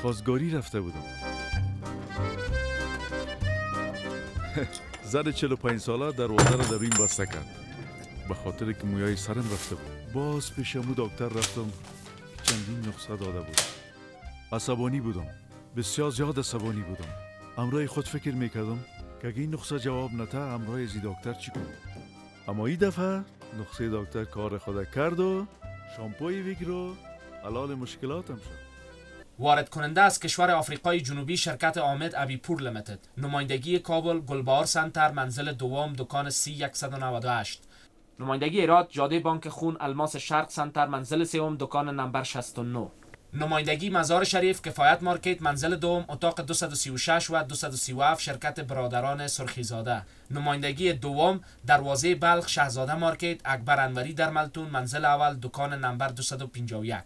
خواستگاری رفته بودم. زن 45 ساله دروازه را در این بسته کرد. به خاطر که مویای سرم رفته بود. باز پیش امو دکتر رفتم. چندین نسخه داده بود. عصبانی بودم. بسیار زیاد عصبانی بودم. امروی خود فکر میکردم که اگه این نسخه جواب نده امروی از دکتر چی کنم. اما این دفعه نسخه دکتر کار خود کرد و شامپوی ویگرو حلال مشکلاتم شد. وارد کننده از کشور آفریقای جنوبی شرکت آمد ابیپور لیمیتد. نمایندگی کابل گلبهار سنتر منزل دوم دکان 3198. نمایندگی هرات جاده بانک خون الماس شرق سنتر منزل سوم دکان نمبر 69. نمایندگی مزار شریف کفایت مارکت منزل دوم اتاق 236 و 237 شرکت برادران سرخیزاده. نمایندگی دوم دروازه بلخ شهزاده مارکت اکبر انوری در ملتون منزل اول دکان نمبر 251.